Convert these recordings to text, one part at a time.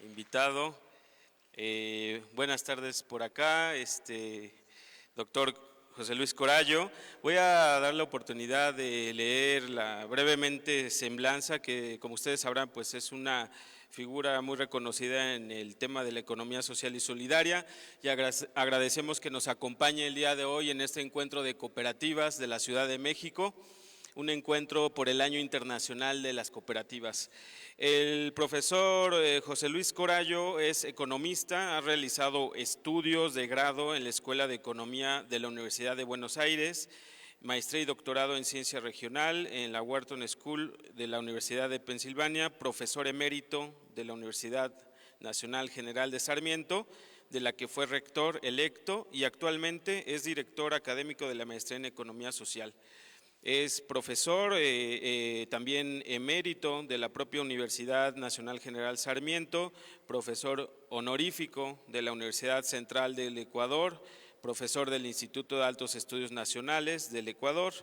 invitado. Buenas tardes por acá, doctor José Luis Corallo. Voy a dar la oportunidad de leer la brevemente semblanza, que como ustedes sabrán, pues es una figura muy reconocida en el tema de la economía social y solidaria, y agradecemos que nos acompañe el día de hoy en este encuentro de cooperativas de la Ciudad de México, un encuentro por el Año Internacional de las Cooperativas. El profesor José Luis Corallo es economista, ha realizado estudios de grado en la Escuela de Economía de la Universidad de Buenos Aires, maestría y doctorado en Ciencia Regional en la Wharton School de la Universidad de Pensilvania, profesor emérito de la Universidad Nacional General de Sarmiento, de la que fue rector electo, y actualmente es director académico de la maestría en Economía Social. Es profesor también emérito de la propia Universidad Nacional General Sarmiento, profesor honorífico de la Universidad Central del Ecuador, profesor del Instituto de Altos Estudios Nacionales del Ecuador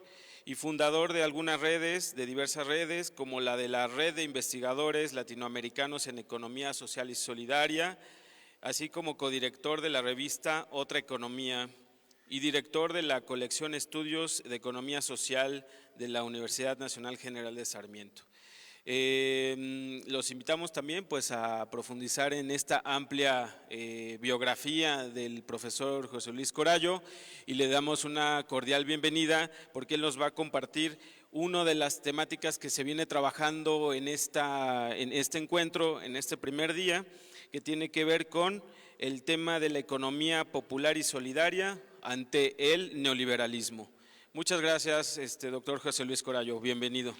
y fundador de algunas redes, de diversas redes, como la de la Red de Investigadores Latinoamericanos en Economía Social y Solidaria, así como codirector de la revista Otra Economía y director de la colección Estudios de Economía Social de la Universidad Nacional General de Sarmiento. Los invitamos también pues a profundizar en esta amplia biografía del profesor José Luis Corallo, y le damos una cordial bienvenida porque él nos va a compartir una de las temáticas que se viene trabajando en este encuentro, en este primer día, que tiene que ver con el tema de la economía popular y solidaria ante el neoliberalismo. Muchas gracias, doctor José Luis Corallo. Bienvenido.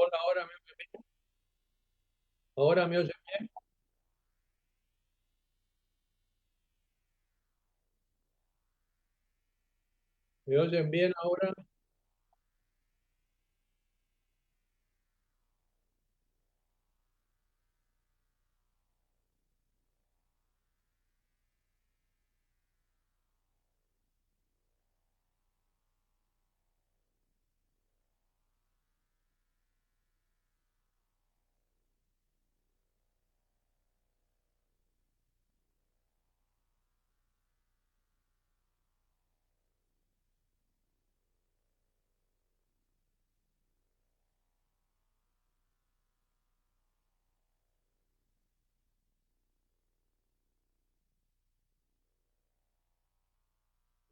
Hola, ahora me oyen, me oyen bien ahora.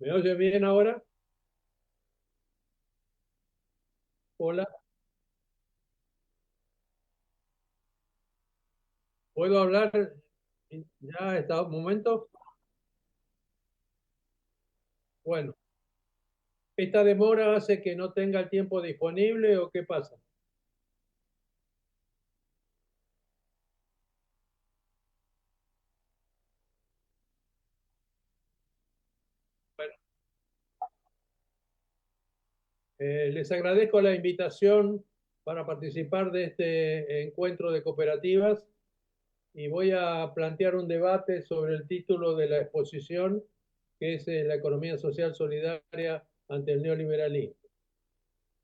¿Me oyen bien ahora? Hola, ¿puedo hablar ya está un momento? Bueno, ¿esta demora hace que no tenga el tiempo disponible o qué pasa? Bueno, les agradezco la invitación para participar de este encuentro de cooperativas y voy a plantear un debate sobre el título de la exposición, que es la economía social solidaria ante el neoliberalismo.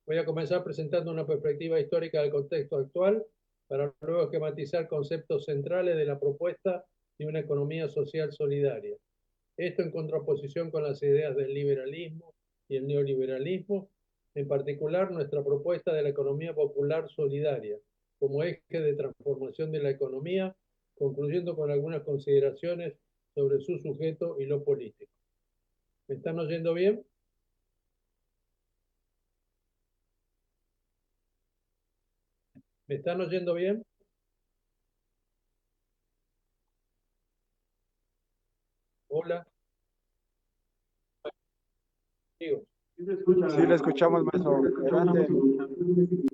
Voy a comenzar presentando una perspectiva histórica del contexto actual para luego esquematizar conceptos centrales de la propuesta de una economía social solidaria. Esto en contraposición con las ideas del liberalismo y el neoliberalismo, en particular nuestra propuesta de la economía popular solidaria como eje de transformación de la economía concluyendo con algunas consideraciones sobre su sujeto y lo político. ¿Me están oyendo bien? ¿Me están oyendo bien? Hola, digo. Sí, le escuchamos, maestro. Adelante. En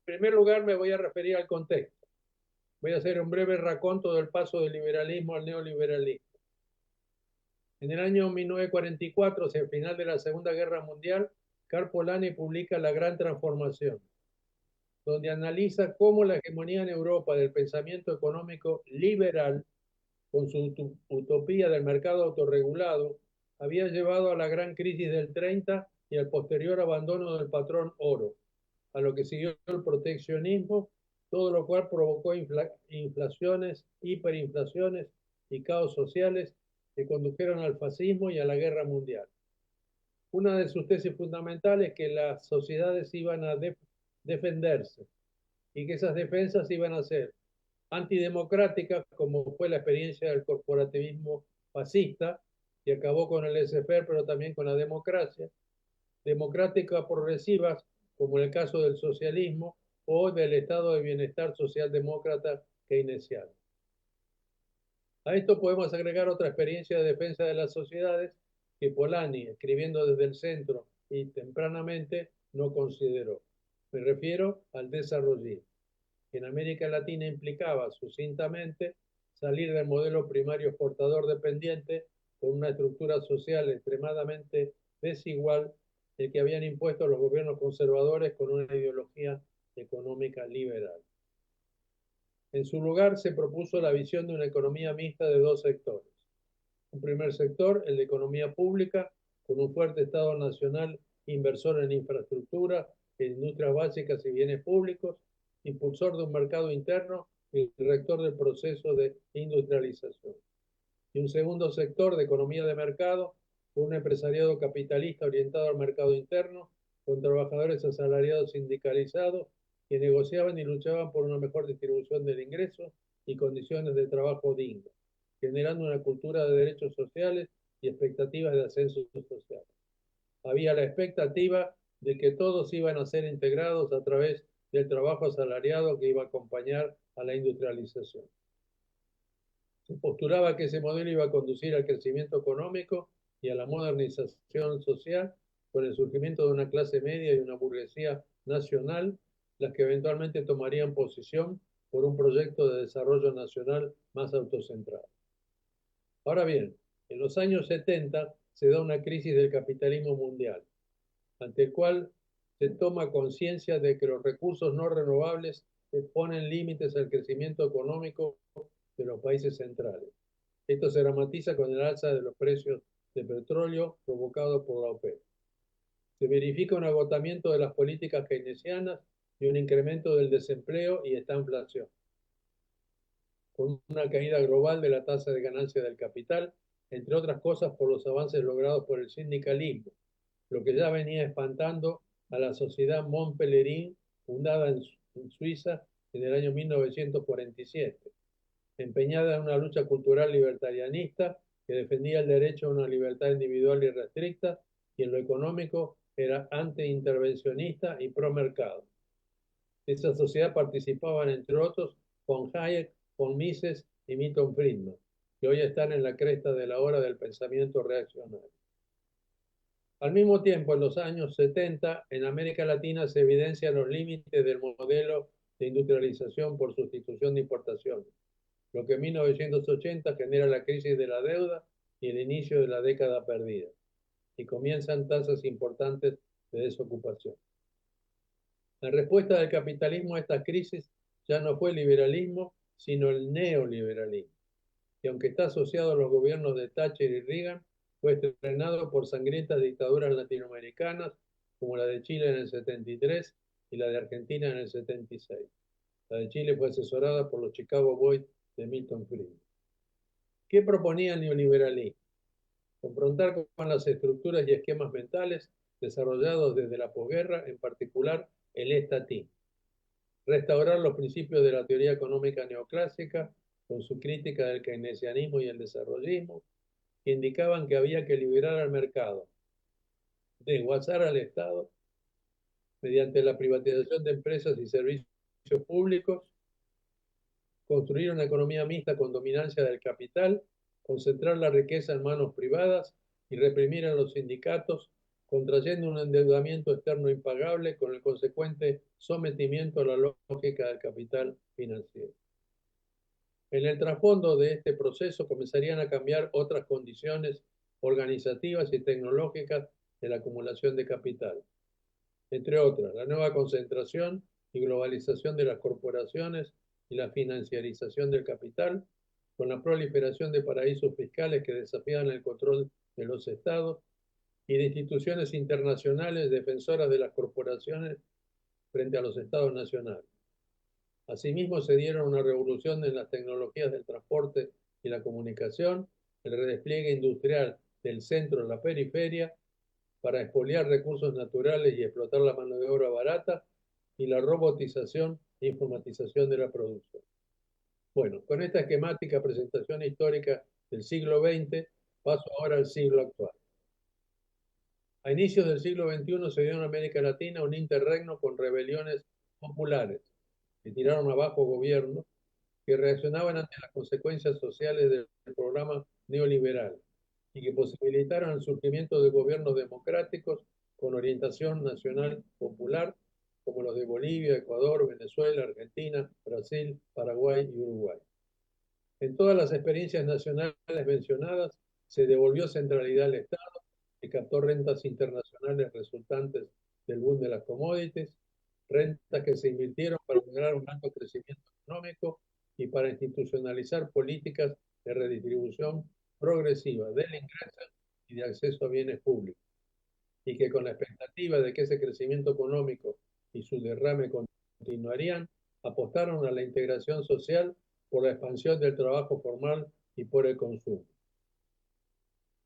primer lugar, me voy a referir al contexto. Voy a hacer un breve raconto del paso del liberalismo al neoliberalismo. En el año 1944, hacia el final de la Segunda Guerra Mundial, Karl Polanyi publica La Gran Transformación, donde analiza cómo la hegemonía en Europa del pensamiento económico liberal, con su utopía del mercado autorregulado, había llevado a la gran crisis del 30 y al posterior abandono del patrón oro, a lo que siguió el proteccionismo, todo lo cual provocó inflaciones, hiperinflaciones y caos sociales que condujeron al fascismo y a la guerra mundial. Una de sus tesis fundamentales es que las sociedades iban a defenderse y que esas defensas iban a ser antidemocráticas, como fue la experiencia del corporativismo fascista, que acabó con el laissez-faire, pero también con la democracia, democráticas progresivas, como en el caso del socialismo, o del estado de bienestar socialdemócrata keynesiano. A esto podemos agregar otra experiencia de defensa de las sociedades que Polanyi, escribiendo desde el centro y tempranamente, no consideró. Me refiero al desarrollismo, que en América Latina implicaba sucintamente salir del modelo primario exportador dependiente con una estructura social extremadamente desigual el que habían impuesto los gobiernos conservadores con una ideología económica liberal. En su lugar se propuso la visión de una economía mixta de dos sectores. Un primer sector, el de economía pública, con un fuerte Estado nacional inversor en infraestructura, en industrias básicas y bienes públicos, impulsor de un mercado interno y rector del proceso de industrialización. Y un segundo sector de economía de mercado, con un empresariado capitalista orientado al mercado interno, con trabajadores asalariados sindicalizados que negociaban y luchaban por una mejor distribución del ingreso y condiciones de trabajo dignas, generando una cultura de derechos sociales y expectativas de ascenso social. Había la expectativa de que todos iban a ser integrados a través del trabajo asalariado que iba a acompañar a la industrialización. Se postulaba que ese modelo iba a conducir al crecimiento económico y a la modernización social con el surgimiento de una clase media y una burguesía nacional, las que eventualmente tomarían posición por un proyecto de desarrollo nacional más autocentrado. Ahora bien, en los años 70 se da una crisis del capitalismo mundial, ante el cual se toma conciencia de que los recursos no renovables ponen límites al crecimiento económico de los países centrales. Esto se dramatiza con el alza de los precios de petróleo provocado por la OPEP. Se verifica un agotamiento de las políticas keynesianas y un incremento del desempleo y esta inflación, con una caída global de la tasa de ganancia del capital, entre otras cosas por los avances logrados por el sindicalismo, lo que ya venía espantando a la sociedad Montpellerin, fundada en Suiza en el año 1947, empeñada en una lucha cultural libertarianista que defendía el derecho a una libertad individual y restricta, y en lo económico era antiintervencionista y pro-mercado. Esa sociedad participaban, entre otros, von Hayek, von Mises y Milton Friedman, que hoy están en la cresta de la hora del pensamiento reaccionario. Al mismo tiempo, en los años 70, en América Latina se evidencian los límites del modelo de industrialización por sustitución de importaciones, lo que en 1980 genera la crisis de la deuda y el inicio de la década perdida, y comienzan tasas importantes de desocupación. La respuesta del capitalismo a esta crisis ya no fue el liberalismo, sino el neoliberalismo, que aunque está asociado a los gobiernos de Thatcher y Reagan, fue estrenado por sangrientas dictaduras latinoamericanas como la de Chile en el 73 y la de Argentina en el 76. La de Chile fue asesorada por los Chicago Boys de Milton Friedman. ¿Qué proponía el neoliberalismo? Confrontar con las estructuras y esquemas mentales desarrollados desde la posguerra, en particular el estatismo. Restaurar los principios de la teoría económica neoclásica con su crítica del keynesianismo y el desarrollismo, que indicaban que había que liberar al mercado, desguazar al Estado mediante la privatización de empresas y servicios públicos, construir una economía mixta con dominancia del capital, concentrar la riqueza en manos privadas y reprimir a los sindicatos, contrayendo un endeudamiento externo impagable con el consecuente sometimiento a la lógica del capital financiero. En el trasfondo de este proceso comenzarían a cambiar otras condiciones organizativas y tecnológicas de la acumulación de capital. Entre otras, la nueva concentración y globalización de las corporaciones y la financiarización del capital, con la proliferación de paraísos fiscales que desafían el control de los estados y de instituciones internacionales defensoras de las corporaciones frente a los estados nacionales. Asimismo, se dieron una revolución en las tecnologías del transporte y la comunicación, el redespliegue industrial del centro a la periferia para expoliar recursos naturales y explotar la mano de obra barata, y la robotización e informatización de la producción. Bueno, con esta esquemática presentación histórica del siglo XX, paso ahora al siglo actual. A inicios del siglo XXI se dio en América Latina un interregno con rebeliones populares que tiraron abajo gobiernos que reaccionaban ante las consecuencias sociales del programa neoliberal y que posibilitaron el surgimiento de gobiernos democráticos con orientación nacional popular, como los de Bolivia, Ecuador, Venezuela, Argentina, Brasil, Paraguay y Uruguay. En todas las experiencias nacionales mencionadas se devolvió centralidad al Estado, que captó rentas internacionales resultantes del boom de las commodities, rentas que se invirtieron para lograr un alto crecimiento económico y para institucionalizar políticas de redistribución progresiva del ingreso y de acceso a bienes públicos, y que con la expectativa de que ese crecimiento económico y su derrame continuarían, apostaron a la integración social por la expansión del trabajo formal y por el consumo.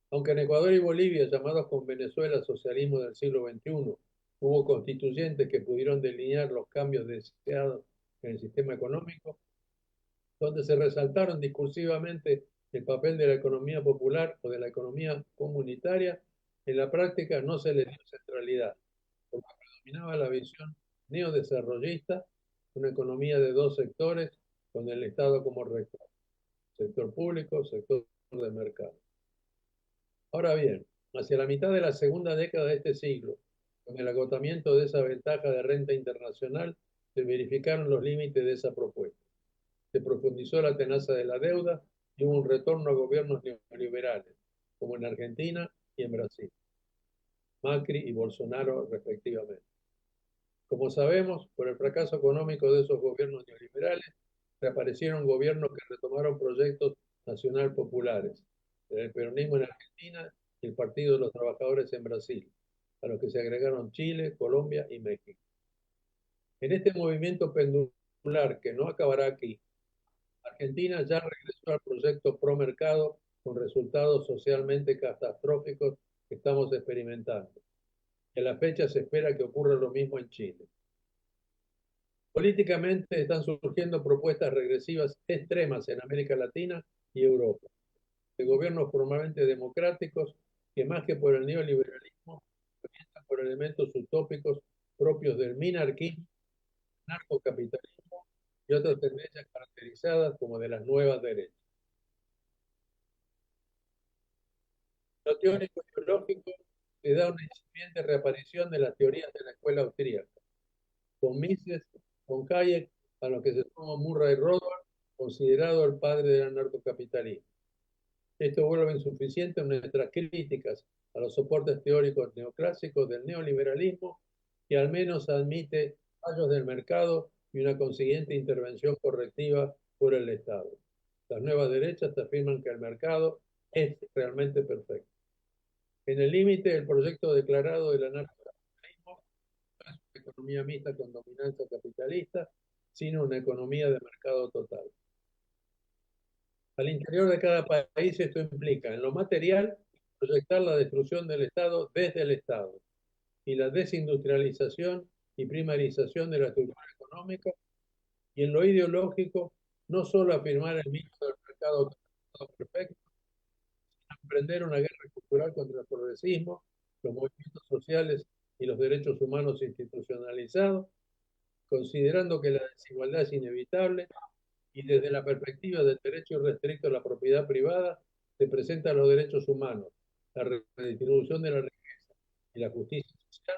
Aunque en Ecuador y Bolivia, llamados con Venezuela socialismo del siglo XXI, hubo constituyentes que pudieron delinear los cambios deseados en el sistema económico, donde se resaltaron discursivamente el papel de la economía popular o de la economía comunitaria, en la práctica no se le dio centralidad, porque predominaba la visión neodesarrollista, una economía de dos sectores, con el Estado como rector, sector público, sector de mercado. Ahora bien, hacia la mitad de la segunda década de este siglo, con el agotamiento de esa ventaja de renta internacional, se verificaron los límites de esa propuesta. Se profundizó la tenaza de la deuda y hubo un retorno a gobiernos neoliberales, como en Argentina y en Brasil, Macri y Bolsonaro respectivamente. Como sabemos, por el fracaso económico de esos gobiernos neoliberales, reaparecieron gobiernos que retomaron proyectos nacional populares, el peronismo en Argentina y el Partido de los Trabajadores en Brasil, a los que se agregaron Chile, Colombia y México. En este movimiento pendular que no acabará aquí, Argentina ya regresó al proyecto pro mercado con resultados socialmente catastróficos que estamos experimentando. Y a la fecha se espera que ocurra lo mismo en Chile. Políticamente están surgiendo propuestas regresivas extremas en América Latina y Europa, de gobiernos formalmente democráticos que más que por el neoliberalismo, comienzan por elementos utópicos propios del minarquismo, narcocapitalismo y otras tendencias caracterizadas como de las nuevas derechas. Lo teórico y biológico le da una incipiente reaparición de las teorías de la escuela austríaca, con Mises, con Hayek, a lo que se suma Murray Rothbard, considerado el padre del anarcocapitalismo. Esto vuelve insuficiente nuestras críticas a los soportes teóricos neoclásicos del neoliberalismo, que al menos admite fallos del mercado y una consiguiente intervención correctiva por el Estado. Las nuevas derechas afirman que el mercado es realmente perfecto. En el límite, el proyecto declarado del anarcocapitalismo no es una economía mixta con dominancia capitalista, sino una economía de mercado total. Al interior de cada país esto implica, en lo material, proyectar la destrucción del Estado desde el Estado y la desindustrialización y primarización de la estructura económica, y en lo ideológico, no solo afirmar el mito del mercado perfecto, sino emprender una guerra cultural contra el progresismo, los movimientos sociales y los derechos humanos institucionalizados, considerando que la desigualdad es inevitable y desde la perspectiva del derecho irrestricto a la propiedad privada, se presentan los derechos humanos, la redistribución de la riqueza y la justicia social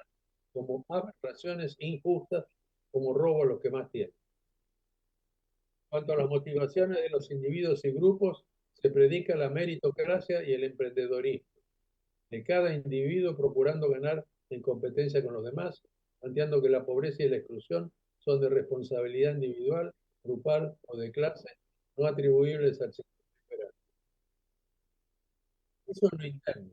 como aberraciones injustas, como robo a los que más tienen. Cuanto a las motivaciones de los individuos y grupos, se predica la meritocracia y el emprendedorismo, de cada individuo procurando ganar en competencia con los demás, planteando que la pobreza y la exclusión son de responsabilidad individual, grupal o de clase, no atribuibles al sistema liberal. Eso es lo interno.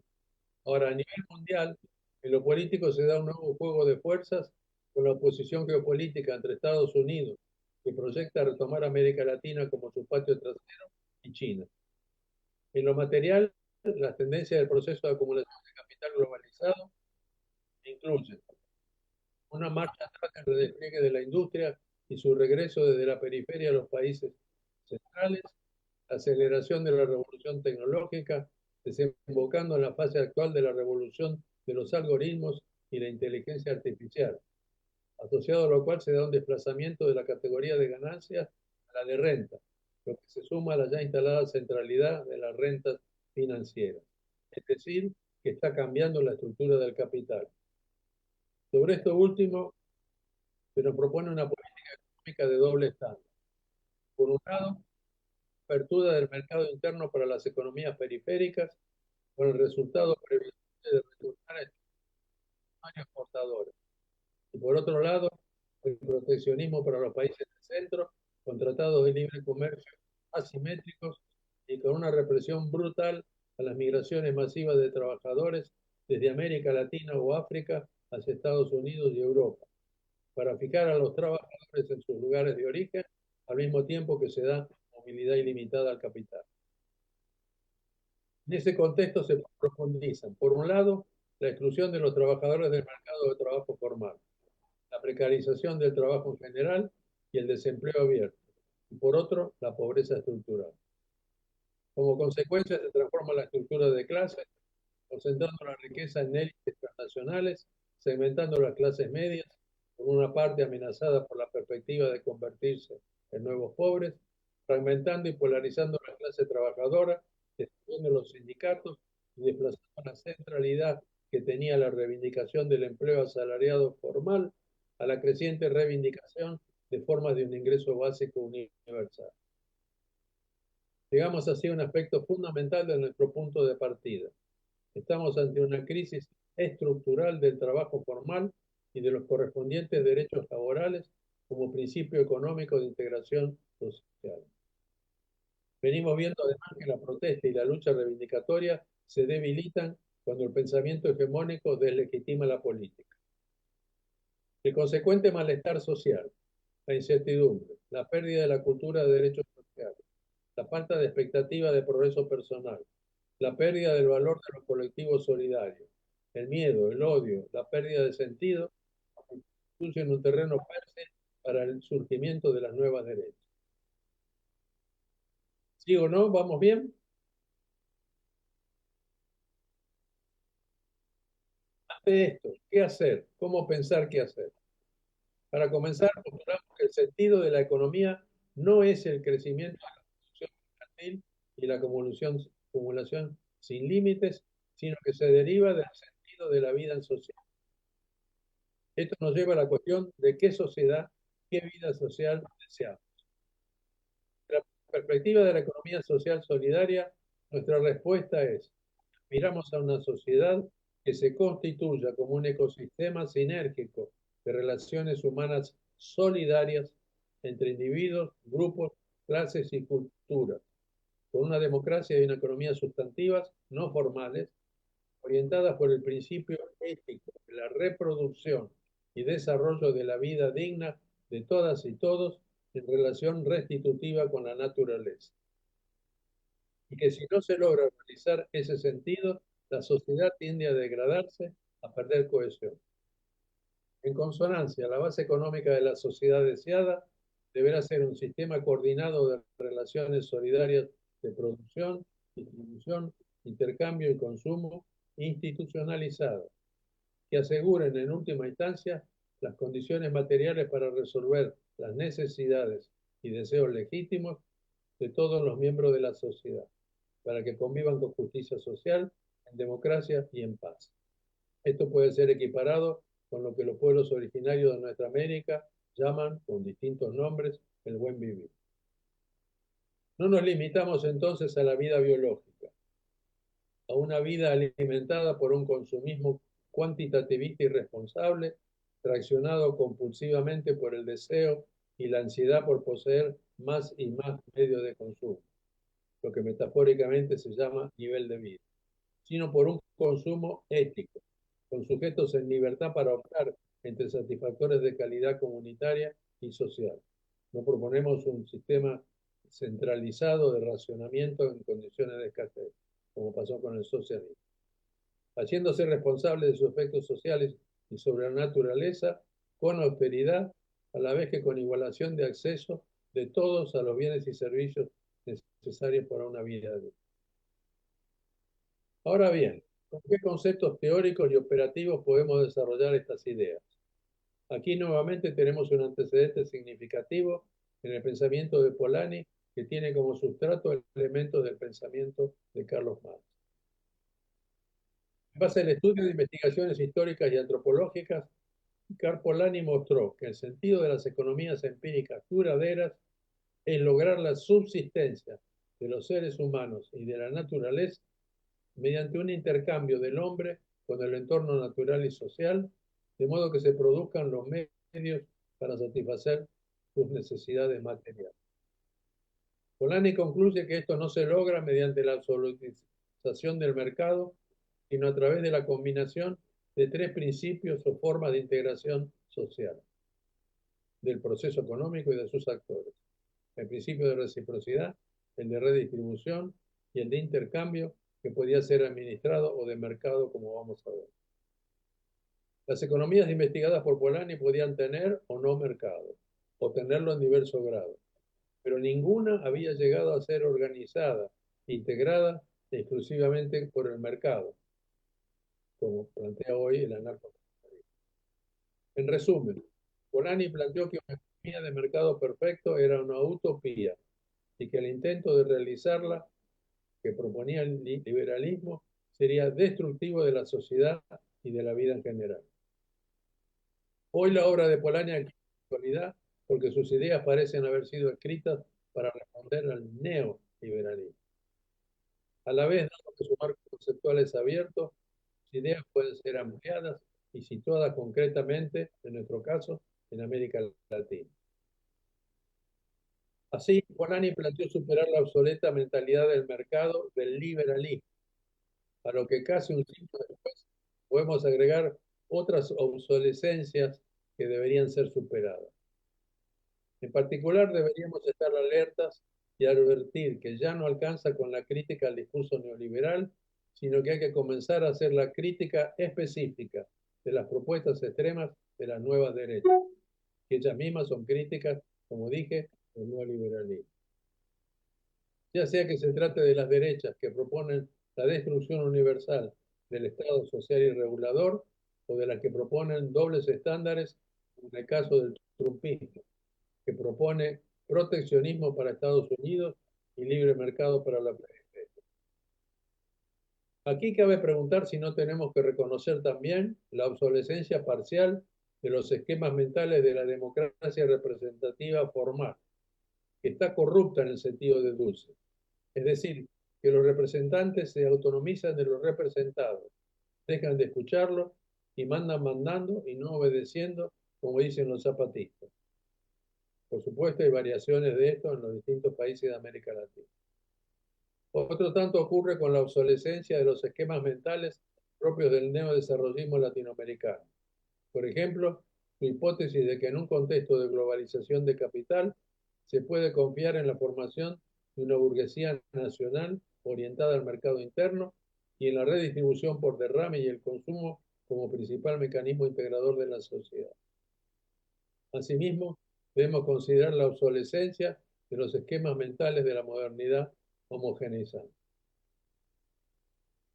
Ahora, a nivel mundial, en lo político se da un nuevo juego de fuerzas con la oposición geopolítica entre Estados Unidos, que proyecta retomar América Latina como su patio trasero, y China. En lo material, las tendencias del proceso de acumulación de capital globalizado incluyen una marcha atrás en el despliegue de la industria y su regreso desde la periferia a los países centrales, la aceleración de la revolución tecnológica, desembocando en la fase actual de la revolución de los algoritmos y la inteligencia artificial, asociado a lo cual se da un desplazamiento de la categoría de ganancias a la de renta, lo que se suma a la ya instalada centralidad de las rentas financieras. Es decir, que está cambiando la estructura del capital. Sobre esto último, se nos propone una política económica de doble estándar. Por un lado, apertura del mercado interno para las economías periféricas, con el resultado previsible de retornar a exportadores. Y por otro lado, el proteccionismo para los países del centro, con tratados de libre comercio asimétricos y con una represión brutal a las migraciones masivas de trabajadores desde América Latina o África hacia Estados Unidos y Europa, para fijar a los trabajadores en sus lugares de origen, al mismo tiempo que se da movilidad ilimitada al capital. En ese contexto se profundizan, por un lado, la exclusión de los trabajadores del mercado de trabajo formal, la precarización del trabajo en general y el desempleo abierto, y por otro, la pobreza estructural. Como consecuencia, se transforma la estructura de clases, concentrando la riqueza en élites transnacionales, segmentando las clases medias, por una parte amenazada por la perspectiva de convertirse en nuevos pobres, fragmentando y polarizando la clase trabajadora, destruyendo los sindicatos y desplazando la centralidad que tenía la reivindicación del empleo asalariado formal a la creciente reivindicación de formas de un ingreso básico universal. Llegamos así a un aspecto fundamental de nuestro punto de partida. Estamos ante una crisis estructural del trabajo formal y de los correspondientes derechos laborales como principio económico de integración social. Venimos viendo además que la protesta y la lucha reivindicatoria se debilitan cuando el pensamiento hegemónico deslegitima la política. El consecuente malestar social, la incertidumbre, la pérdida de la cultura de derechos sociales, la falta de expectativa de progreso personal, la pérdida del valor de los colectivos solidarios, el miedo, el odio, la pérdida de sentido, constituyen un terreno fértil para el surgimiento de las nuevas derechas. ¿Sí o no? ¿Vamos bien? Ante esto, ¿qué hacer? ¿Cómo pensar qué hacer? Para comenzar, postulamos que el sentido de la economía no es el crecimiento de la producción mercantil y la acumulación sin límites, sino que se deriva del sentido de la vida en sociedad. Esto nos lleva a la cuestión de qué sociedad, qué vida social deseamos. Desde la perspectiva de la economía social solidaria, nuestra respuesta es: miramos a una sociedad que se constituya como un ecosistema sinérgico de relaciones humanas solidarias entre individuos, grupos, clases y culturas, con una democracia y una economía sustantivas, no formales, orientadas por el principio ético de la reproducción y desarrollo de la vida digna de todas y todos en relación restitutiva con la naturaleza. Y que si no se logra realizar ese sentido, la sociedad tiende a degradarse, a perder cohesión. En consonancia, la base económica de la sociedad deseada deberá ser un sistema coordinado de relaciones solidarias de producción, distribución, intercambio y consumo institucionalizado, que aseguren en última instancia las condiciones materiales para resolver las necesidades y deseos legítimos de todos los miembros de la sociedad, para que convivan con justicia social, en democracia y en paz. Esto puede ser equiparado con lo que los pueblos originarios de nuestra América llaman, con distintos nombres, el buen vivir. No nos limitamos entonces a la vida biológica, a una vida alimentada por un consumismo cuantitativista irresponsable, traccionado compulsivamente por el deseo y la ansiedad por poseer más y más medios de consumo, lo que metafóricamente se llama nivel de vida, sino por un consumo ético, con sujetos en libertad para optar entre satisfactores de calidad comunitaria y social. No proponemos un sistema centralizado de racionamiento en condiciones de escasez, como pasó con el socialismo. Haciéndose responsable de sus efectos sociales y sobre la naturaleza, con austeridad, a la vez que con igualación de acceso de todos a los bienes y servicios necesarios para una vida digna. Ahora bien, ¿con qué conceptos teóricos y operativos podemos desarrollar estas ideas? Aquí nuevamente tenemos un antecedente significativo en el pensamiento de Polanyi, que tiene como sustrato elementos del pensamiento de Carlos Marx. En base al estudio de investigaciones históricas y antropológicas, Carl Polanyi mostró que el sentido de las economías empíricas duraderas es lograr la subsistencia de los seres humanos y de la naturaleza mediante un intercambio del hombre con el entorno natural y social, de modo que se produzcan los medios para satisfacer sus necesidades materiales. Polanyi concluye que esto no se logra mediante la absolutización del mercado, sino a través de la combinación de tres principios o formas de integración social del proceso económico y de sus actores: el principio de reciprocidad, el de redistribución y el de intercambio, que podía ser administrado o de mercado, como vamos a ver. Las economías investigadas por Polanyi podían tener o no mercado, o tenerlo en diversos grados, pero ninguna había llegado a ser organizada, integrada exclusivamente por el mercado, como plantea hoy el anarcocapitalismo. En resumen, Polanyi planteó que una economía de mercado perfecto era una utopía y que el intento de realizarla, que proponía el liberalismo, sería destructivo de la sociedad y de la vida en general. Hoy la obra de Polanyi adquiere actualidad porque sus ideas parecen haber sido escritas para responder al neoliberalismo. A la vez, dado que su marco conceptual es abierto, sus ideas pueden ser ampliadas y situadas concretamente, en nuestro caso, en América Latina. Así, Polanyi planteó superar la obsoleta mentalidad del mercado del liberalismo, a lo que casi un siglo después podemos agregar otras obsolescencias que deberían ser superadas. En particular, deberíamos estar alertas y advertir que ya no alcanza con la crítica al discurso neoliberal, sino que hay que comenzar a hacer la crítica específica de las propuestas extremas de las nuevas derechas, que ellas mismas son críticas, como dije, del neoliberalismo. Ya sea que se trate de las derechas que proponen la destrucción universal del Estado social y regulador, o de las que proponen dobles estándares, como en el caso del trumpismo, que propone proteccionismo para Estados Unidos y libre mercado para la periferia. Aquí cabe preguntar si no tenemos que reconocer también la obsolescencia parcial de los esquemas mentales de la democracia representativa formal, que está corrupta en el sentido de dulce. Es decir, que los representantes se autonomizan de los representados, dejan de escucharlos y mandan mandando y no obedeciendo, como dicen los zapatistas. Por supuesto, hay variaciones de esto en los distintos países de América Latina. Otro tanto ocurre con la obsolescencia de los esquemas mentales propios del neodesarrollismo latinoamericano. Por ejemplo, su hipótesis de que en un contexto de globalización de capital se puede confiar en la formación de una burguesía nacional orientada al mercado interno y en la redistribución por derrame y el consumo como principal mecanismo integrador de la sociedad. Asimismo, debemos considerar la obsolescencia de los esquemas mentales de la modernidad homogeneizante.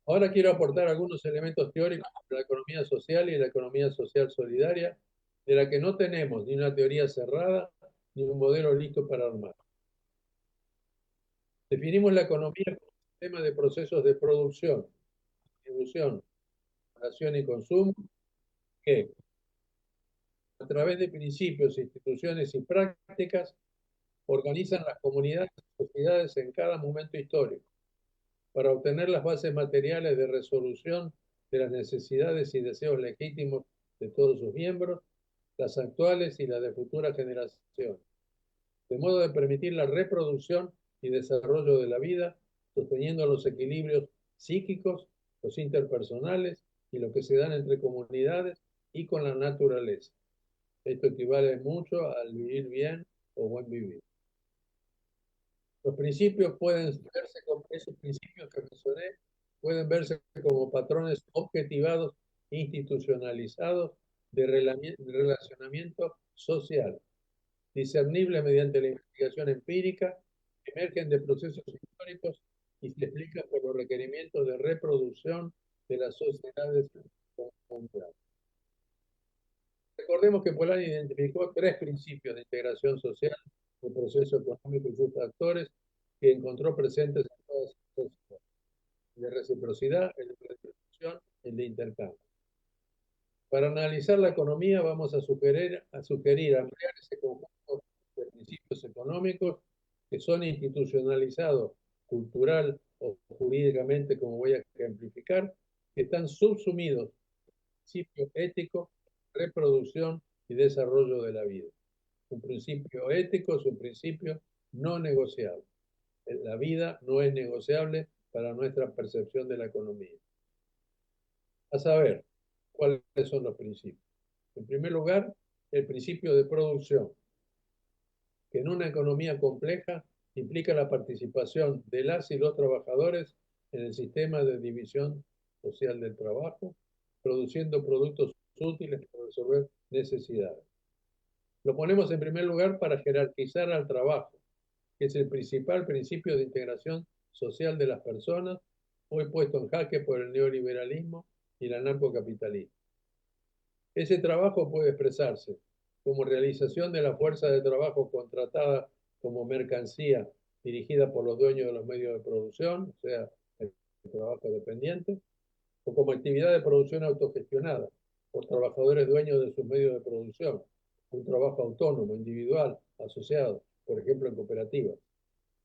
Ahora quiero aportar algunos elementos teóricos de la economía social y la economía social solidaria, de la que no tenemos ni una teoría cerrada ni un modelo listo para armar. Definimos la economía como un sistema de procesos de producción, distribución, creación y consumo que, a través de principios, instituciones y prácticas, organizan las comunidades y sociedades en cada momento histórico para obtener las bases materiales de resolución de las necesidades y deseos legítimos de todos sus miembros, las actuales y las de futuras generaciones, de modo de permitir la reproducción y desarrollo de la vida, sosteniendo los equilibrios psíquicos, los interpersonales y lo que se dan entre comunidades y con la naturaleza. Esto equivale mucho al vivir bien o buen vivir. Los principios pueden verse como esos principios que mencioné, pueden verse como patrones objetivados, institucionalizados de relacionamiento social, discernibles mediante la investigación empírica, emergen de procesos históricos y se explican por los requerimientos de reproducción de las sociedades conjuntas. Recordemos que Polanyi identificó 3 principios de integración social, el proceso económico y sus actores, que encontró presentes en todas las sociedades: el de reciprocidad, el de redistribución, el de intercambio. Para analizar la economía vamos a sugerir ampliar ese conjunto de principios económicos que son institucionalizados cultural o jurídicamente, como voy a ejemplificar, que están subsumidos principio ético, reproducción y desarrollo de la vida. Un principio ético es un principio no negociable. La vida no es negociable para nuestra percepción de la economía. A saber, ¿cuáles son los principios? En primer lugar, el principio de producción, que en una economía compleja implica la participación de las y los trabajadores en el sistema de división social del trabajo, produciendo productos útiles para resolver necesidades. Lo ponemos en primer lugar para jerarquizar al trabajo, que es el principal principio de integración social de las personas, hoy puesto en jaque por el neoliberalismo y el anarcocapitalismo. Ese trabajo puede expresarse como realización de la fuerza de trabajo contratada como mercancía dirigida por los dueños de los medios de producción, o sea, el trabajo dependiente, o como actividad de producción autogestionada por trabajadores dueños de sus medios de producción, un trabajo autónomo, individual, asociado, por ejemplo en cooperativas,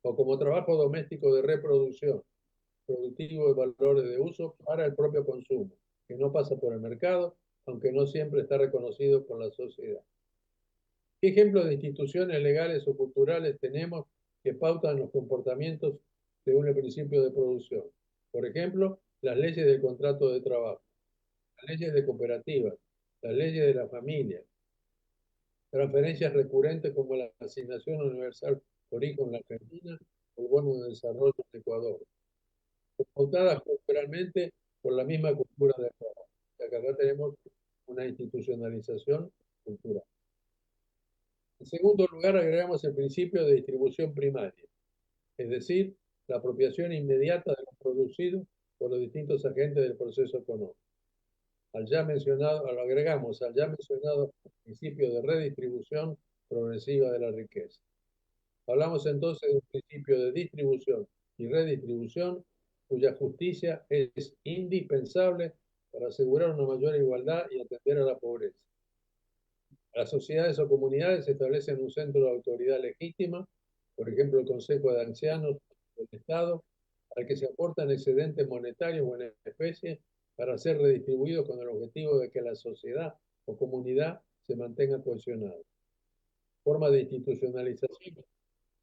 o como trabajo doméstico de reproducción, productivo de valores de uso para el propio consumo, que no pasa por el mercado, aunque no siempre está reconocido por la sociedad. ¿Qué ejemplos de instituciones legales o culturales tenemos que pautan los comportamientos según el principio de producción? Por ejemplo, las leyes del contrato de trabajo, las leyes de cooperativas, las leyes de la familia, transferencias recurrentes como la asignación universal por hijo en la Argentina o el bono de desarrollo en Ecuador, pautadas culturalmente por la misma cultura de trabajo. Acá tenemos una institucionalización cultural. En segundo lugar, agregamos el principio de distribución primaria, es decir, la apropiación inmediata de lo producido por los distintos agentes del proceso económico. Lo agregamos al ya mencionado principio de redistribución progresiva de la riqueza. Hablamos entonces de un principio de distribución y redistribución cuya justicia es indispensable para asegurar una mayor igualdad y atender a la pobreza. Las sociedades o comunidades establecen un centro de autoridad legítima, por ejemplo el Consejo de Ancianos del Estado, al que se aportan excedentes monetarios o en especie para ser redistribuidos con el objetivo de que la sociedad o comunidad se mantenga cohesionada. Forma de institucionalización: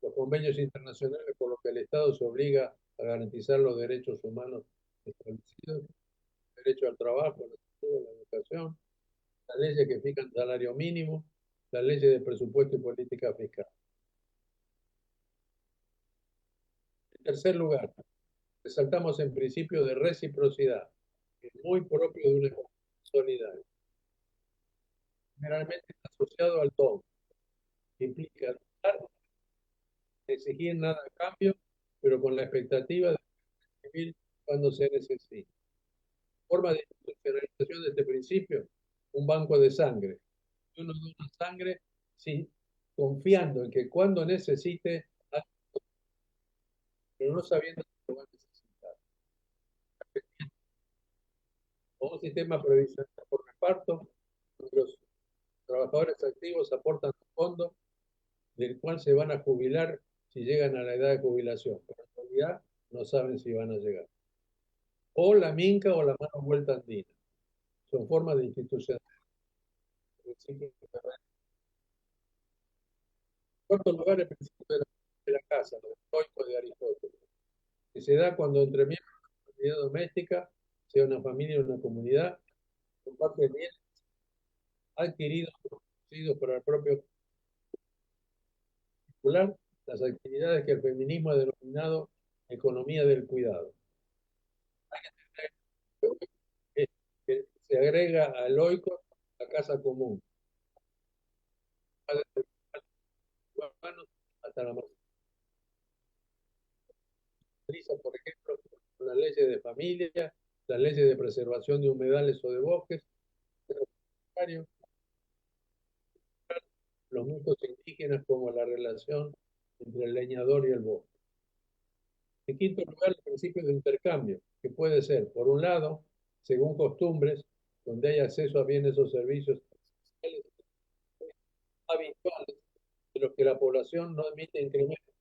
los convenios internacionales por los que el Estado se obliga a garantizar los derechos humanos establecidos, el derecho al trabajo, la salud, la educación, las leyes que fijan salario mínimo, las leyes de presupuesto y política fiscal. En tercer lugar, resaltamos el principio de reciprocidad, que es muy propio de una economía solidaria. Generalmente está asociado al don. que implica dar, exigir nada a cambio, pero con la expectativa de recibir cuando se necesite. Forma de institucionalización de este principio, un banco de sangre. Uno dona sangre sí, confiando en que cuando necesite, pero no sabiendo que lo va a necesitar. O un sistema previsional por reparto, donde los trabajadores activos aportan un fondo del cual se van a jubilar si llegan a la edad de jubilación, pero en realidad no saben si van a llegar. O la minca o la mano vuelta andina. Son formas de institucionalidad. En cuarto lugar, el principio de la casa, el estoico de Aristóteles, que se da cuando entre miembros de una comunidad doméstica, sea una familia o una comunidad, comparten bienes adquiridos o producidos por el propio particular, las actividades que el feminismo ha denominado economía del cuidado. Que se agrega al oikos la casa común, hasta la matriz, por ejemplo, las leyes de familia, las leyes de preservación de humedales o de bosques, los mitos indígenas como la relación entre el leñador y el bosque. En quinto lugar, el principio de intercambio, que puede ser, por un lado, según costumbres, donde hay acceso a bienes o servicios habituales de los que la población no admite incrementos,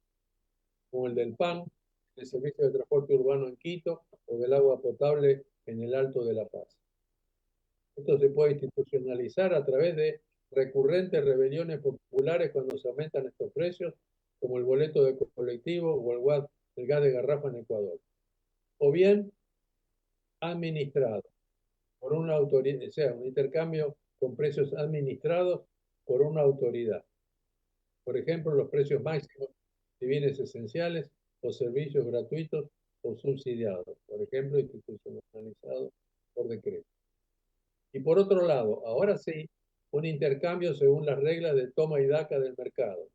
como el del pan, el servicio de transporte urbano en Quito o del agua potable en el Alto de La Paz. Esto se puede institucionalizar a través de recurrentes rebeliones populares cuando se aumentan estos precios, como el boleto de colectivo o el gas de garrafa en Ecuador. O bien administrado por una autoridad, o sea, un intercambio con precios administrados por una autoridad. Por ejemplo, los precios máximos de bienes esenciales o servicios gratuitos o subsidiados, por ejemplo, institucionalizados por decreto. Y por otro lado, ahora sí, un intercambio según las reglas de toma y daca del mercado,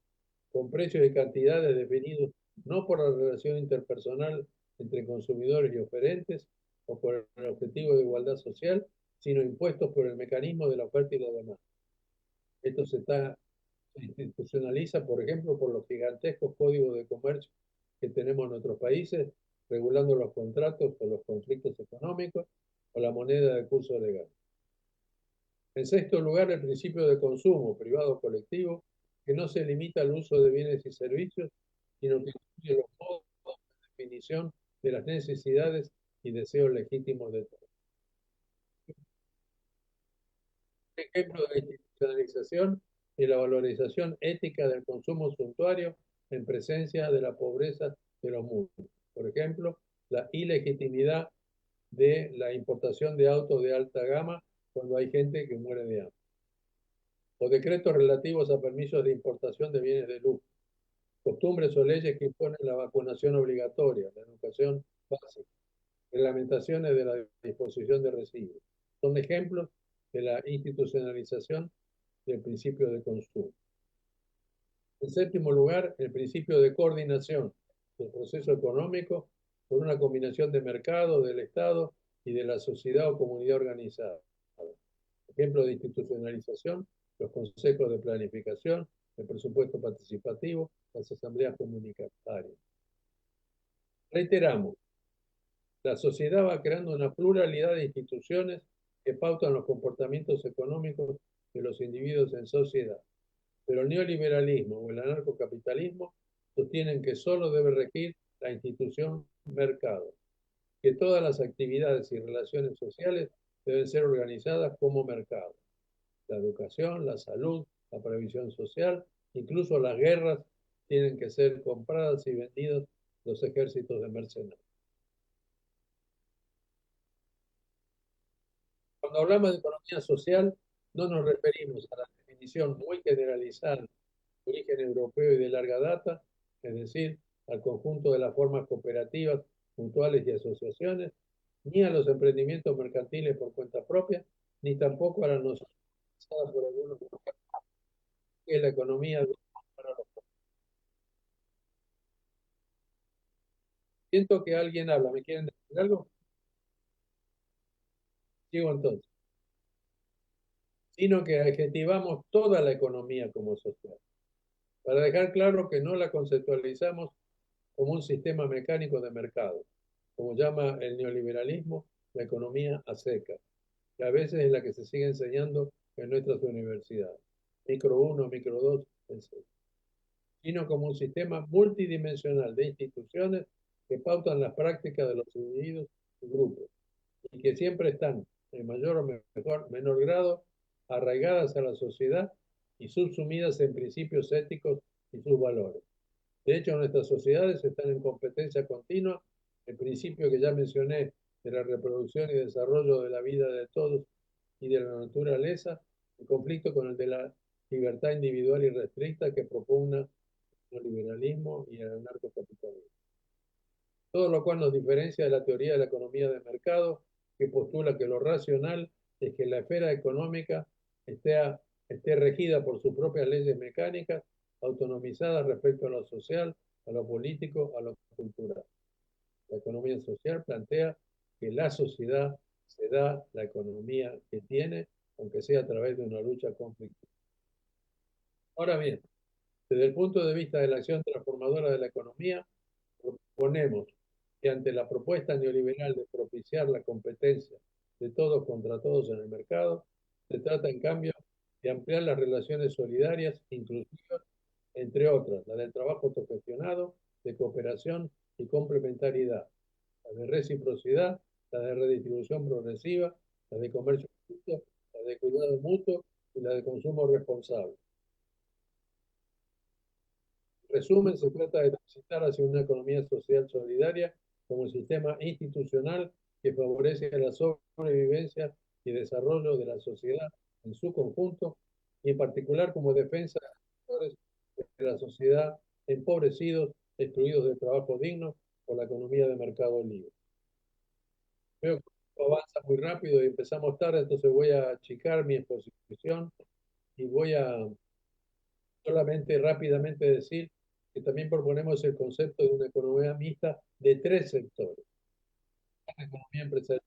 con precios y cantidades definidos no por la relación interpersonal entre consumidores y oferentes o por el objetivo de igualdad social, sino impuestos por el mecanismo de la oferta y la demanda. Esto se institucionaliza, por ejemplo, por los gigantescos códigos de comercio que tenemos en nuestros países, regulando los contratos o los conflictos económicos o la moneda de curso legal. En sexto lugar, el principio de consumo privado colectivo, que no se limita al uso de bienes y servicios, sino que incluye los modos de definición de las necesidades y deseos legítimos de todos. Un ejemplo de institucionalización y la valorización ética del consumo suntuario en presencia de la pobreza de los mundos. Por ejemplo, la ilegitimidad de la importación de autos de alta gama cuando hay gente que muere de hambre. O decretos relativos a permisos de importación de bienes de lujo, costumbres o leyes que imponen la vacunación obligatoria, la educación básica, reglamentaciones de la disposición de residuos. Son ejemplos de la institucionalización del principio de consumo. En séptimo lugar, el principio de coordinación del proceso económico por una combinación de mercado, del Estado y de la sociedad o comunidad organizada. Ejemplo de institucionalización, los consejos de planificación, el presupuesto participativo, las asambleas comunitarias. Reiteramos, la sociedad va creando una pluralidad de instituciones que pautan los comportamientos económicos de los individuos en sociedad. Pero el neoliberalismo o el anarcocapitalismo sostienen que solo debe regir la institución mercado, que todas las actividades y relaciones sociales deben ser organizadas como mercado. La educación, la salud, la previsión social, incluso las guerras tienen que ser compradas y vendidas los ejércitos de mercenarios. Cuando hablamos de economía social, no nos referimos a la definición muy generalizada de origen europeo y de larga data, es decir, al conjunto de las formas cooperativas, mutuales y asociaciones, ni a los emprendimientos mercantiles por cuenta propia, ni tampoco a la noción por algunos que es la economía Siento que alguien habla. ¿Me quieren decir algo? Sigo entonces. Sino que adjetivamos toda la economía como social, para dejar claro que no la conceptualizamos como un sistema mecánico de mercado, como llama el neoliberalismo la economía a seca, que a veces es la que se sigue enseñando en nuestras universidades, micro 1, micro 2, etc., sino como un sistema multidimensional de instituciones que pautan las prácticas de los individuos y grupos, y que siempre están, en mayor o menor grado, arraigadas a la sociedad y subsumidas en principios éticos y sus valores. De hecho, nuestras sociedades están en competencia continua. El principio que ya mencioné de la reproducción y desarrollo de la vida de todos y de la naturaleza, en conflicto con el de la libertad individual y restricta que propugna el liberalismo y el anarcocapitalismo. Todo lo cual nos diferencia de la teoría de la economía de mercado, que postula que lo racional es que la esfera económica esté regida por sus propias leyes mecánicas, autonomizadas respecto a lo social, a lo político, a lo cultural. La economía social plantea que la sociedad se da la economía que tiene, aunque sea a través de una lucha conflictiva. Ahora bien, desde el punto de vista de la acción transformadora de la economía, proponemos que ante la propuesta neoliberal de propiciar la competencia de todos contra todos en el mercado, se trata en cambio de ampliar las relaciones solidarias, inclusivas, entre otras, la del trabajo autogestionado, de cooperación y complementariedad, la de reciprocidad, la de redistribución progresiva, la de comercio justo, la de cuidado mutuo y la de consumo responsable. En resumen, se trata de transitar hacia una economía social solidaria como un sistema institucional que favorece la sobrevivencia y desarrollo de la sociedad en su conjunto y en particular como defensa de los sectores de la sociedad empobrecidos, excluidos del trabajo digno por la economía de mercado libre. Veo que avanza muy rápido y empezamos tarde, entonces voy a achicar mi exposición y voy a solamente rápidamente decir que también proponemos el concepto de una economía mixta de tres sectores. La economía empresarial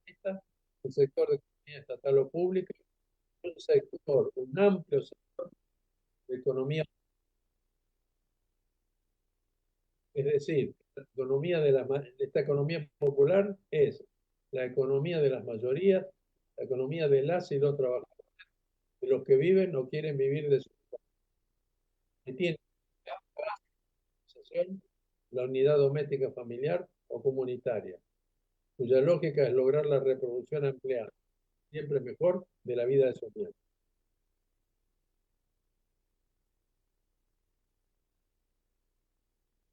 mixta, un sector de economía estatal o pública, un sector, un amplio sector de economía, es decir, esta economía popular es la economía de las mayorías, la economía de las y los trabajadores, de los que viven o quieren vivir de su que tienen la unidad doméstica familiar o comunitaria, cuya lógica es lograr la reproducción ampliada, siempre mejor, de la vida de sus miembros.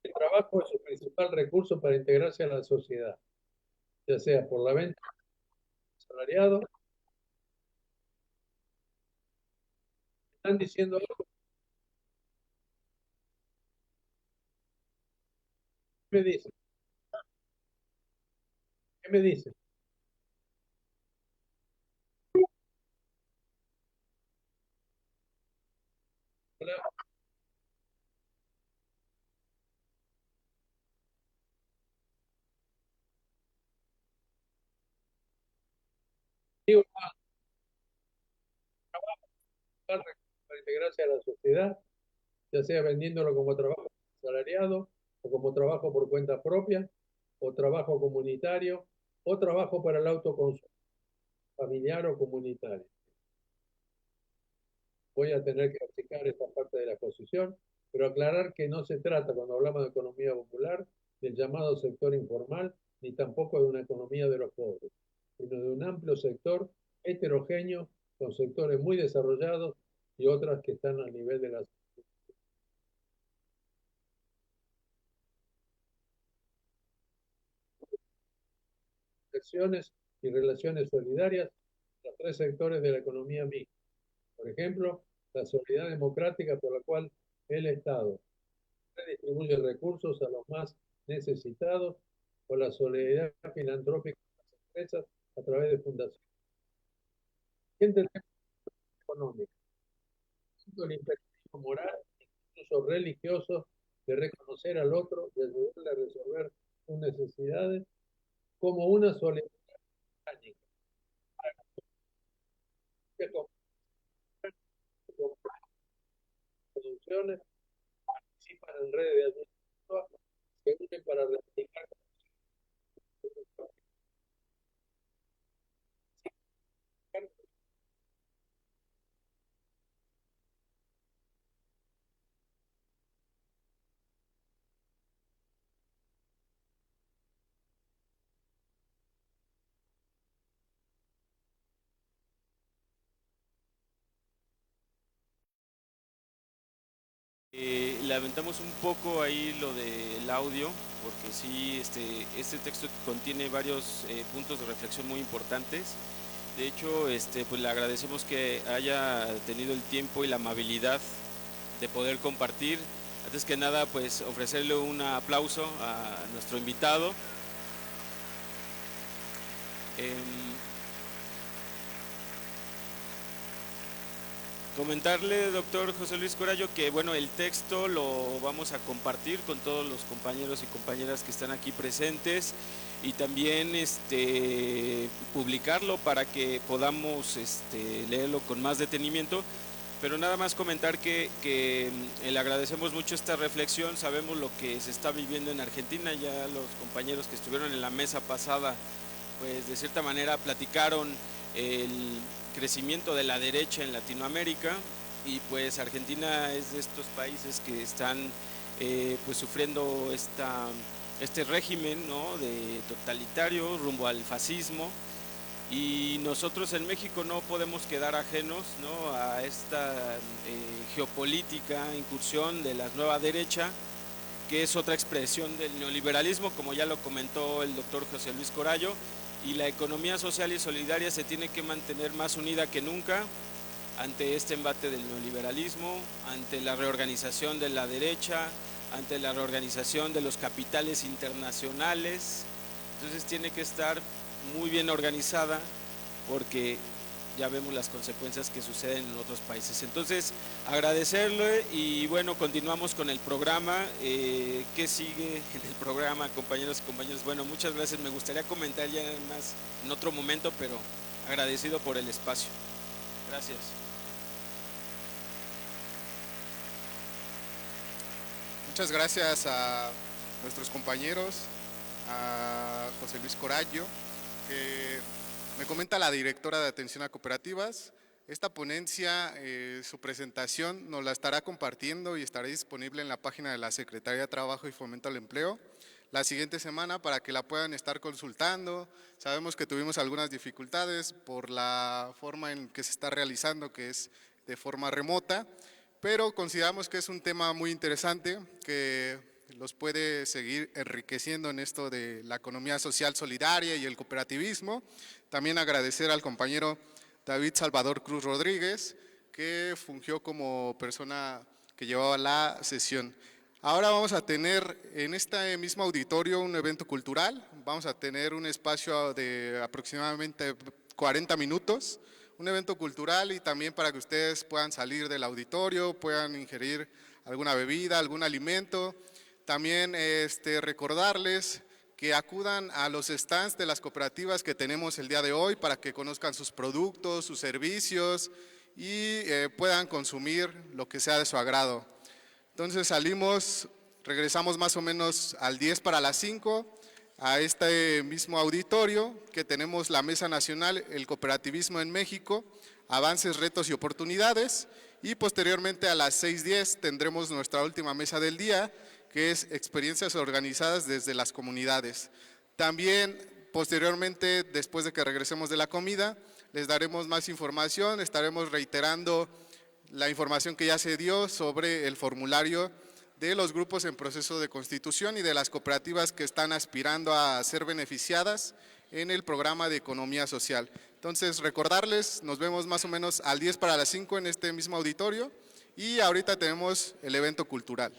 El trabajo es su principal recurso para integrarse a la sociedad, ya sea por la venta de salariado. Están diciendo algo. ¿Qué me dicen? ¿Qué me dicen? Digo, para integrarse a la sociedad, ya sea vendiéndolo como trabajo salariado o como trabajo por cuenta propia o trabajo comunitario o trabajo para el autoconsumo familiar o comunitario. Voy a tener que explicar esta parte de la exposición, pero aclarar que no se trata, cuando hablamos de economía popular, del llamado sector informal, ni tampoco de una economía de los pobres, sino de un amplio sector heterogéneo, con sectores muy desarrollados y otras que están al nivel de las acciones y relaciones solidarias, los tres sectores de la economía mixta. Por ejemplo, la solidaridad democrática por la cual el Estado redistribuye recursos a los más necesitados, o la solidaridad filantrópica de las empresas a través de fundaciones. ¿Qué entendemos económico? El imperativo moral, incluso religioso, de reconocer al otro y ayudarle a resolver sus necesidades como una solidaridad orgánica. Que compran producciones, participan en redes de ayuda, se unen para replicar. Lamentamos un poco ahí lo del audio, porque sí, este texto contiene varios puntos de reflexión muy importantes. De hecho, pues le agradecemos que haya tenido el tiempo y la amabilidad de poder compartir. Antes que nada, pues ofrecerle un aplauso a nuestro invitado. Comentarle, doctor José Luis Corallo, que bueno, el texto lo vamos a compartir con todos los compañeros y compañeras que están aquí presentes y también publicarlo para que podamos leerlo con más detenimiento. Pero nada más comentar que le agradecemos mucho esta reflexión. Sabemos lo que se está viviendo en Argentina. Ya los compañeros que estuvieron en la mesa pasada, pues de cierta manera platicaron el crecimiento de la derecha en Latinoamérica, y pues Argentina es de estos países que están pues sufriendo este régimen, ¿no?, de totalitario rumbo al fascismo, y nosotros en México no podemos quedar ajenos, ¿no?, a esta geopolítica, incursión de la nueva derecha, que es otra expresión del neoliberalismo, como ya lo comentó el doctor José Luis Corallo. Y la economía social y solidaria se tiene que mantener más unida que nunca ante este embate del neoliberalismo, ante la reorganización de la derecha, ante la reorganización de los capitales internacionales. Entonces tiene que estar muy bien organizada, porque ya vemos las consecuencias que suceden en otros países. Entonces, agradecerle y bueno, continuamos con el programa. ¿Qué sigue en el programa, compañeros y compañeras? Bueno, muchas gracias. Me gustaría comentar ya más en otro momento, pero agradecido por el espacio. Gracias. Muchas gracias a nuestros compañeros, a José Luis Corallo, que me comenta la directora de Atención a Cooperativas. Esta ponencia, su presentación nos la estará compartiendo y estará disponible en la página de la Secretaría de Trabajo y Fomento al Empleo la siguiente semana para que la puedan estar consultando. Sabemos que tuvimos algunas dificultades por la forma en que se está realizando, que es de forma remota, pero consideramos que es un tema muy interesante que los puede seguir enriqueciendo en esto de la economía social solidaria y el cooperativismo. También agradecer al compañero David Salvador Cruz Rodríguez, que fungió como persona que llevaba la sesión. Ahora vamos a tener en este mismo auditorio un evento cultural. Vamos a tener un espacio de aproximadamente 40 minutos, un evento cultural, y también para que ustedes puedan salir del auditorio, puedan ingerir alguna bebida, algún alimento. También recordarles que acudan a los stands de las cooperativas que tenemos el día de hoy para que conozcan sus productos, sus servicios y puedan consumir lo que sea de su agrado. Entonces regresamos más o menos al 10 para las 5 a este mismo auditorio que tenemos la Mesa Nacional, el Cooperativismo en México, Avances, Retos y Oportunidades, y posteriormente a las 6:10 tendremos nuestra última mesa del día, que es experiencias organizadas desde las comunidades. También posteriormente, después de que regresemos de la comida, les daremos más información, estaremos reiterando la información que ya se dio sobre el formulario de los grupos en proceso de constitución y de las cooperativas que están aspirando a ser beneficiadas en el programa de economía social. Entonces, recordarles, nos vemos más o menos al 10 para las 5 en este mismo auditorio, y ahorita tenemos el evento cultural.